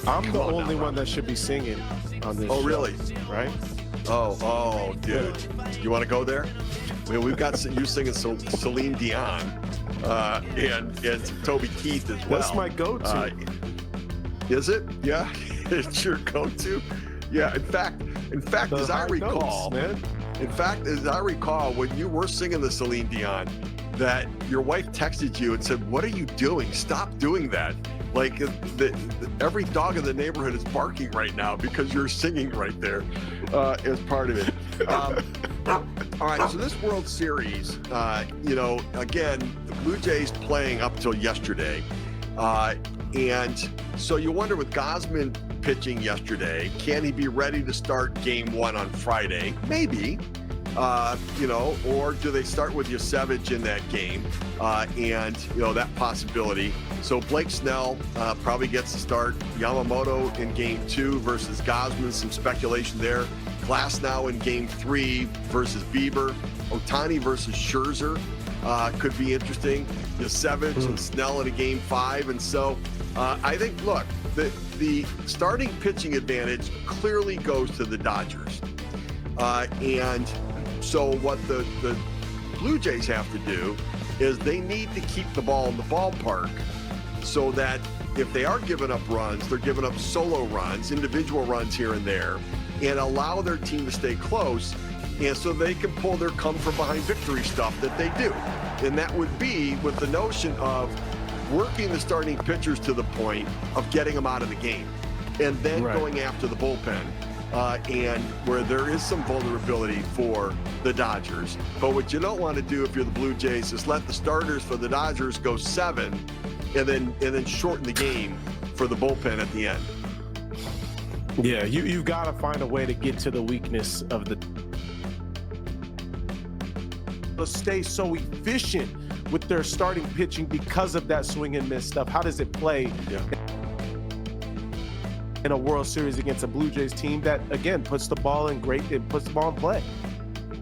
I'm the only one that should be singing on this show. Oh, really? Right? Oh, dude. You want to go there? We've got you singing Celine Dion and Toby Keith as well. That's my go-to. Is it? Yeah, it's your go-to. Yeah. In fact, as I recall, when you were singing the Celine Dion, that your wife texted you and said, "What are you doing? Stop doing that." Like every dog in the neighborhood is barking right now because you're singing right there as part of it. All right, so this World Series, again, the Blue Jays playing up till yesterday. And so you wonder with Gausman pitching yesterday, can he be ready to start game 1 on Friday? Maybe. Or do they start with Yosevich in that game? And that possibility. So Blake Snell probably gets to start. Yamamoto in game 2 versus Gausman, some speculation there. Glasnow in game 3 versus Bieber. Ohtani versus Scherzer could be interesting. Yosevich and Snell in a game 5. And so I think, look, the starting pitching advantage clearly goes to the Dodgers. And so what the Blue Jays have to do is they need to keep the ball in the ballpark so that if they are giving up runs, they're giving up solo runs, individual runs here and there, and allow their team to stay close, and so they can pull their come-from-behind victory stuff that they do. And that would be with the notion of working the starting pitchers to the point of getting them out of the game and then going after the bullpen. And where there is some vulnerability for the Dodgers. But what you don't want to do if you're the Blue Jays is let the starters for the Dodgers go 7 and then shorten the game for the bullpen at the end. Yeah, you've got to find a way to get to the weakness of the stay so efficient with their starting pitching because of that swing and miss stuff. How does it play? Yeah. In a World Series against a Blue Jays team that, again, puts the ball in play.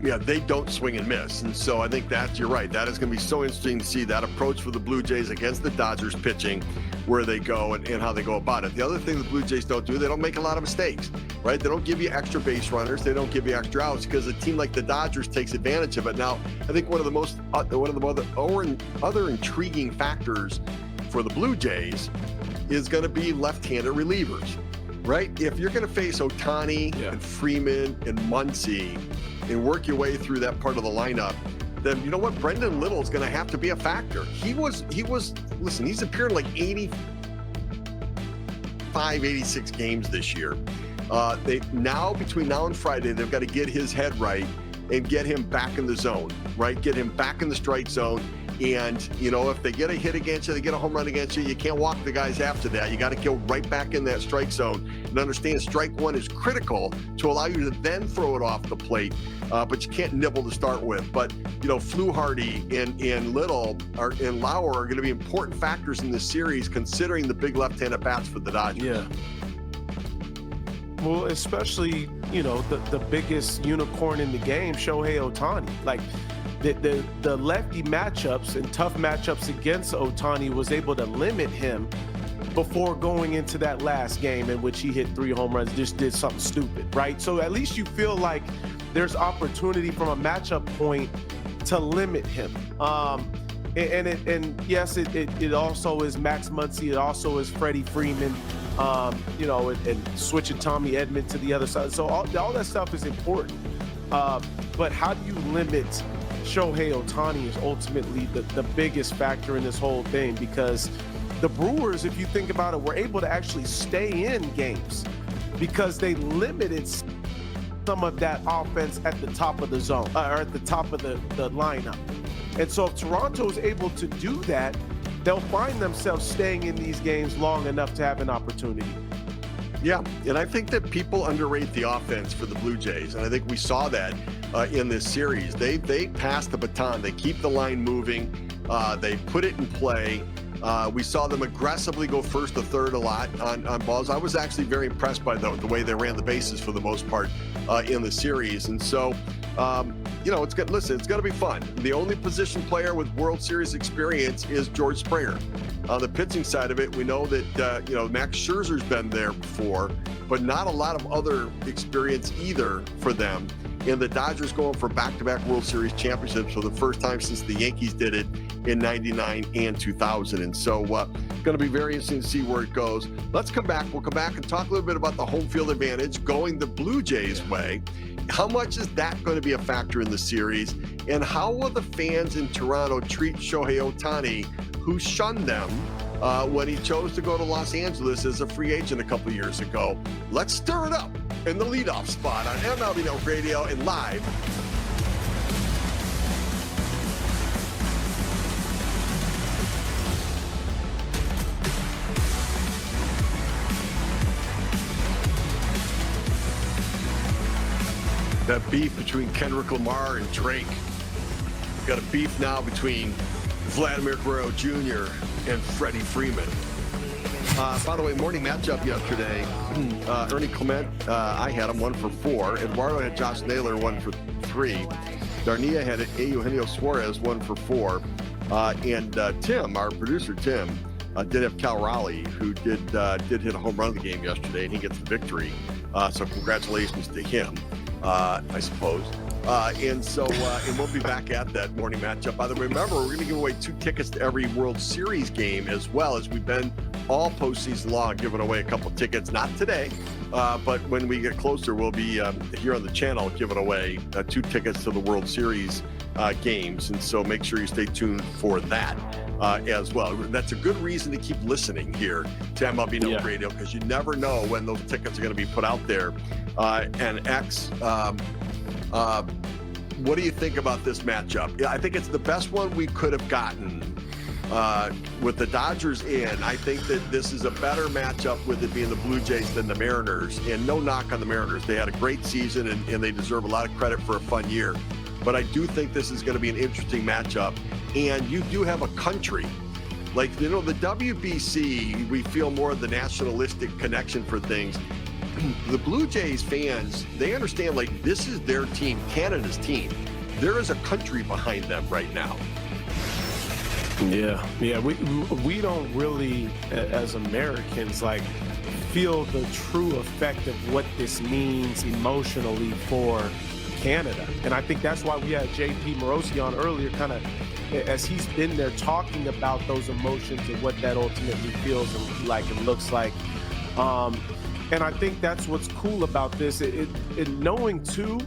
Yeah, they don't swing and miss. And so I think you're right. That is going to be so interesting to see that approach for the Blue Jays against the Dodgers pitching, where they go and how they go about it. The other thing the Blue Jays don't do, they don't make a lot of mistakes, right? They don't give you extra base runners. They don't give you extra outs because a team like the Dodgers takes advantage of it. Now, I think one of the other intriguing factors for the Blue Jays is going to be left-handed relievers. Right? If you're going to face Ohtani and Freeman and Muncy and work your way through that part of the lineup, then you know what? Brendan Little is going to have to be a factor. Listen, he's appeared in like 86 games this year. Between now and Friday, they've got to get his head right and get him back in the zone, right? Get him back in the strike zone. And, if they get a hit against you, they get a home run against you, you can't walk the guys after that. You got to go right back in that strike zone and understand strike 1 is critical to allow you to then throw it off the plate. But you can't nibble to start with. But, Fluharty and Little and Lauer are going to be important factors in this series considering the big left-handed bats for the Dodgers. Yeah. Well, especially, the biggest unicorn in the game, Shohei Ohtani. Like, the lefty matchups and tough matchups against Ohtani was able to limit him before going into that last game in which he hit 3 home runs, just did something stupid, right? So at least you feel like there's opportunity from a matchup point to limit him. And yes, it also is Max Muncy. It also is Freddie Freeman, and switching Tommy Edman to the other side. So all that stuff is important. But how do you limit Shohei Ohtani is ultimately the biggest factor in this whole thing, because the Brewers, if you think about it, were able to actually stay in games because they limited some of that offense at the top of the zone or at the top of the lineup. And so if Toronto is able to do that, they'll find themselves staying in these games long enough to have an opportunity. Yeah, and I think that people underrate the offense for the Blue Jays, and I think we saw that in this series. They pass the baton. They keep the line moving. They put it in play. We saw them aggressively go first to third a lot on balls. I was actually very impressed by the way they ran the bases for the most part in the series. And so, it's going to be fun. The only position player with World Series experience is George Springer. On the pitching side of it, we know that, Max Scherzer's been there before, but not a lot of other experience either for them. And the Dodgers going for back-to-back World Series championships for the first time since the Yankees did it in 99 and 2000. And so going to be very interesting to see where it goes. Let's come back. We'll come back and talk a little bit about the home field advantage going the Blue Jays' way. How much is that going to be a factor in the series? And how will the fans in Toronto treat Shohei Ohtani, who shunned them when he chose to go to Los Angeles as a free agent a couple years ago? Let's stir it up in the leadoff spot on MLB Network Radio and live. That beef between Kendrick Lamar and Drake. We've got a beef now between Vladimir Guerrero Jr. and Freddie Freeman. By the way, morning matchup yesterday. Ernie Clement, I had him 1 for 4. Eduardo had Josh Naylor 1 for 3. Darnia had Eugenio Suarez 1 for 4. And Tim, our producer Tim, did have Cal Raleigh, who did hit a home run of the game yesterday, and he gets the victory. So congratulations to him, I suppose. And we'll be back at that morning matchup. By the way, remember, we're going to give away 2 tickets to every World Series game, as well as we've been all postseason long giving away a couple tickets. Not today, but when we get closer, we'll be here on the channel giving away 2 tickets to the World Series games. And so make sure you stay tuned for that as well. That's a good reason to keep listening here to MLB Network Radio, because you never know when those tickets are going to be put out there. And X, what do you think about this matchup? Yeah, I think it's the best one we could have gotten with the Dodgers in. I think that this is a better matchup with it being the Blue Jays than the Mariners. And no knock on the Mariners. They had a great season, and they deserve a lot of credit for a fun year. But I do think this is going to be an interesting matchup. And you do have a country. Like, the WBC, we feel more of the nationalistic connection for things. The Blue Jays fans, they understand, like, this is their team, Canada's team. There is a country behind them right now. Yeah, we don't really, as Americans, like, feel the true effect of what this means emotionally for Canada. And I think that's why we had JP Morosi on earlier, kind of as he's been there talking about those emotions and what that ultimately feels like and looks like. And I think that's what's cool about this, knowing too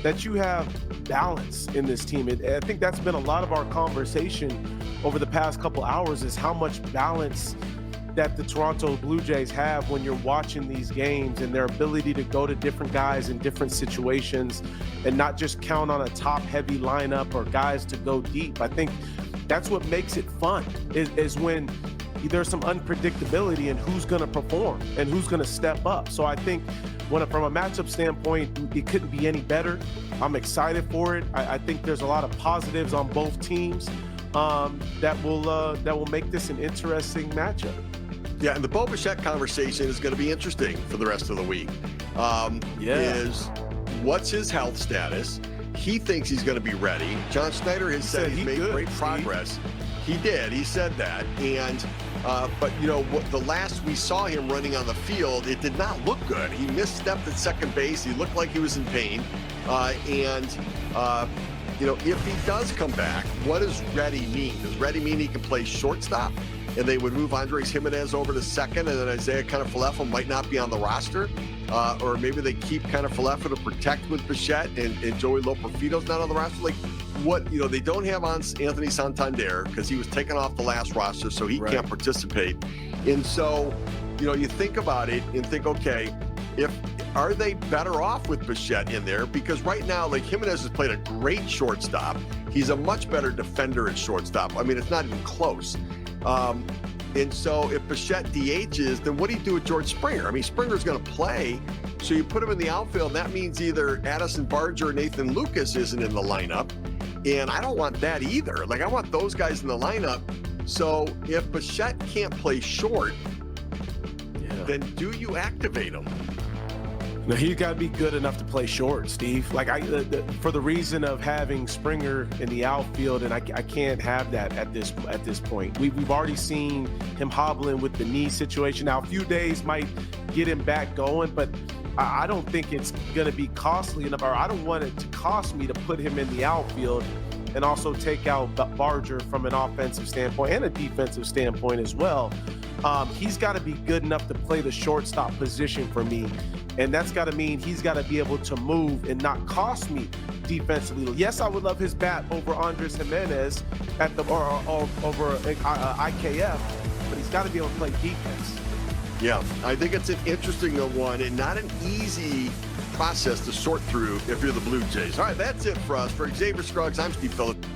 that you have balance in this team. I think that's been a lot of our conversation over the past couple hours, is how much balance that the Toronto Blue Jays have when you're watching these games, and their ability to go to different guys in different situations and not just count on a top heavy lineup or guys to go deep. I think that's what makes it fun, is when there's some unpredictability in who's going to perform and who's going to step up. So I think from a matchup standpoint, it couldn't be any better. I'm excited for it. I think there's a lot of positives on both teams that will make this an interesting matchup. Yeah, and the Bo Bichette conversation is going to be interesting for the rest of the week. Is what's his health status? He thinks he's going to be ready. John Schneider has said he's made great progress. He did. He said that. And but the last we saw him running on the field, it did not look good. He misstepped at second base. He looked like he was in pain. If he does come back, what does ready mean? Does ready mean he can play shortstop, and they would move Andres Jimenez over to second, and then Isaiah Kiner-Falefa might not be on the roster? Or maybe they keep Kiner-Falefa to protect with Bichette, and Joey Loperfito's not on the roster? Like, they don't have on Anthony Santander because he was taken off the last roster, so he can't participate. And so, you think about it and think, okay, are they better off with Bichette in there? Because right now, like, Jimenez has played a great shortstop. He's a much better defender at shortstop. I mean, it's not even close. And so if Bichette DHs, then what do you do with George Springer? I mean, Springer's going to play, so you put him in the outfield, and that means either Addison Barger or Nathan Lucas isn't in the lineup. And I don't want that either. Like, I want those guys in the lineup. So if Bichette can't play short, then do you activate him? Now, he's got to be good enough to play short, Steve. Like, for the reason of having Springer in the outfield, and I can't have that at this point. We've already seen him hobbling with the knee situation. Now, a few days might get him back going, but I don't think it's going to be costly enough, or I don't want it to cost me to put him in the outfield and also take out Barger from an offensive standpoint and a defensive standpoint as well. He's got to be good enough to play the shortstop position for me. And that's got to mean he's got to be able to move and not cost me defensively. Yes, I would love his bat over Andres Jimenez over IKF, but he's got to be able to play defense. Yeah, I think it's an interesting one and not an easy process to sort through if you're the Blue Jays. All right, that's it for us. For Xavier Scruggs, I'm Steve Phillips.